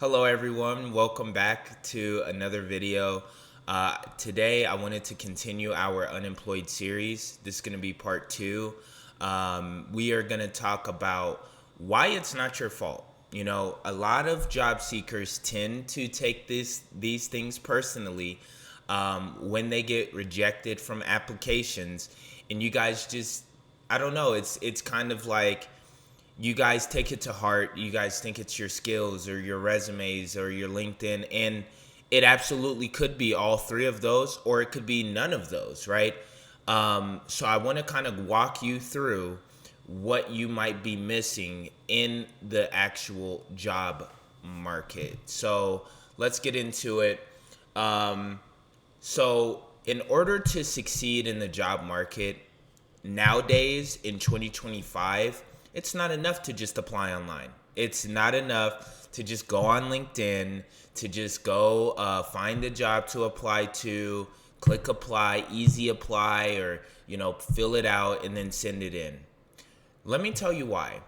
Hello everyone, welcome back to another video. Today I wanted to continue our unemployed series. This is going to be part two. We are going to talk about why it's not your fault. You know, a lot of job seekers tend to take these things personally when they get rejected from applications, and you guys just, I don't know, it's kind of like you guys take it to heart. You guys think it's your skills or your resumes or your LinkedIn, and it absolutely could be all three of those, or it could be none of those, right? So I want to kind of walk you through what you might be missing in the actual job market. So let's get into it. So in order to succeed in the job market, nowadays in 2025, it's not enough to just apply online. It's not enough to just go on LinkedIn, to just go find a job to apply to, click apply, easy apply, or fill it out and then send it in. Let me tell you why.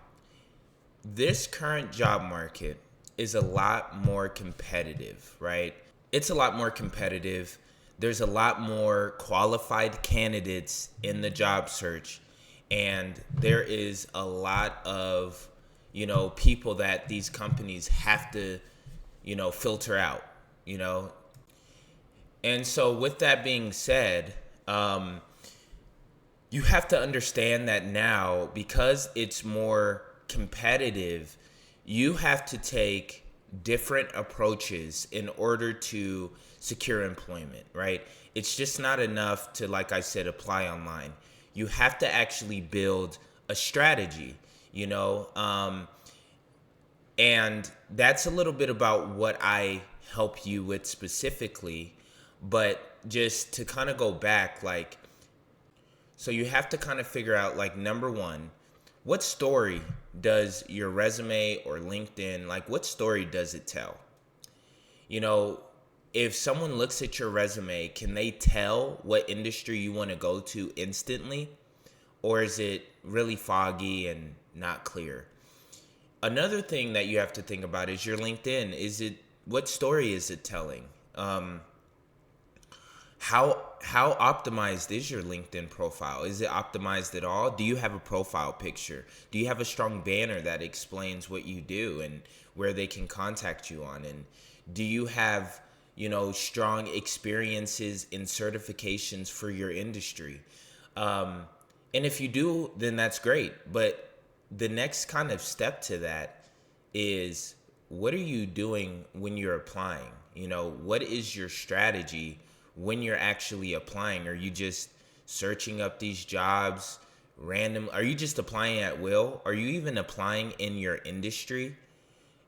This current job market is a lot more competitive, right? It's a lot more competitive. There's a lot more qualified candidates in the job search, and there is a lot of people that these companies have to filter out, you know. And so with that being said, you have to understand that now, because it's more competitive, you have to take different approaches in order to secure employment, right? It's just not enough to, like I said, apply online. You have to actually build a strategy, and that's a little bit about what I help you with specifically. But just to kind of go back, so you have to kind of figure out, number one, what story does your resume or LinkedIn, what story does it tell? If someone looks at your resume, can they tell what industry you want to go to instantly? Or is it really foggy and not clear? Another thing that you have to think about is your LinkedIn. What story is it telling? How optimized is your LinkedIn profile? Is it optimized at all? Do you have a profile picture? Do you have a strong banner that explains what you do and where they can contact you on? And do you have, strong experiences and certifications for your industry? And if you do, then that's great. But the next kind of step to that is, what are you doing when you're applying? What is your strategy when you're actually applying? Are you just searching up these jobs random? Are you just applying at will? Are you even applying in your industry?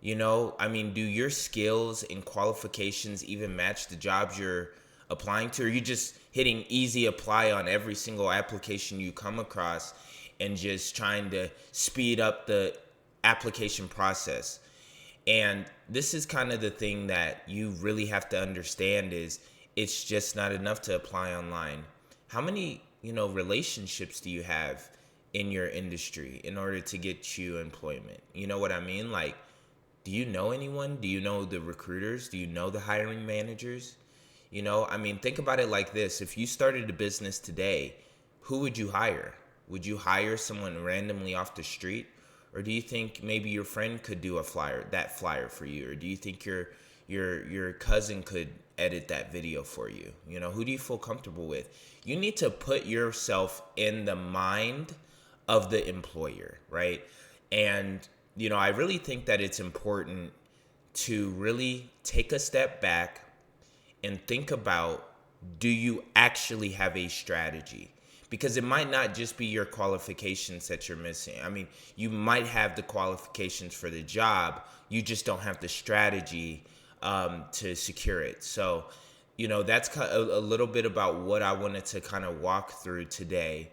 Do your skills and qualifications even match the jobs you're applying to? Or are you just hitting easy apply on every single application you come across and just trying to speed up the application process? And this is kind of the thing that you really have to understand is, it's just not enough to apply online. How many, relationships do you have in your industry in order to get you employment? You know what I mean? Do you know anyone? Do you know the recruiters? Do you know the hiring managers? Think about it like this. If you started a business today, who would you hire? Would you hire someone randomly off the street? Or do you think maybe your friend could do that flyer for you? Or do you think your cousin could edit that video for you? Who do you feel comfortable with? You need to put yourself in the mind of the employer, right? And I really think that it's important to really take a step back and think about, do you actually have a strategy? Because it might not just be your qualifications that you're missing. You might have the qualifications for the job, you just don't have the strategy to secure it. So, that's a little bit about what I wanted to kind of walk through today,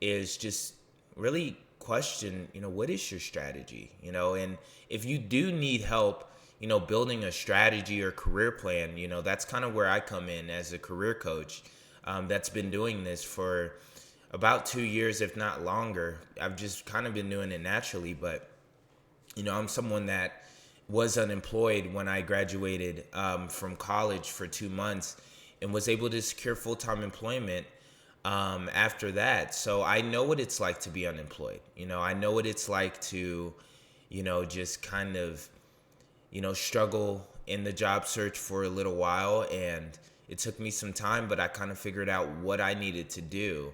is just really question, what is your strategy? And if you do need help, building a strategy or career plan, that's kind of where I come in as a career coach that's been doing this for about 2 years, if not longer. I've just kind of been doing it naturally, but I'm someone that was unemployed when I graduated from college for 2 months, and was able to secure full-time employment after that. So I know what it's like to be unemployed. I know what it's like to, just kind of, struggle in the job search for a little while. And it took me some time, but I kind of figured out what I needed to do.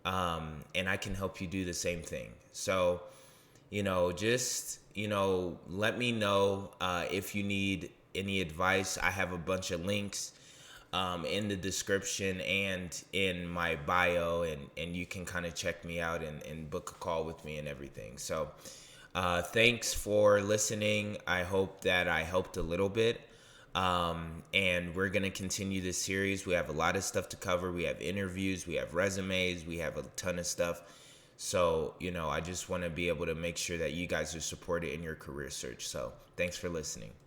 And I can help you do the same thing. So, just, let me know if you need any advice. I have a bunch of links in the description and in my bio, and you can kind of check me out and book a call with me and everything. So thanks for listening. I hope that I helped a little bit. And we're going to continue this series. We have a lot of stuff to cover. We have interviews, we have resumes, we have a ton of stuff. So, I just want to be able to make sure that you guys are supported in your career search. So thanks for listening.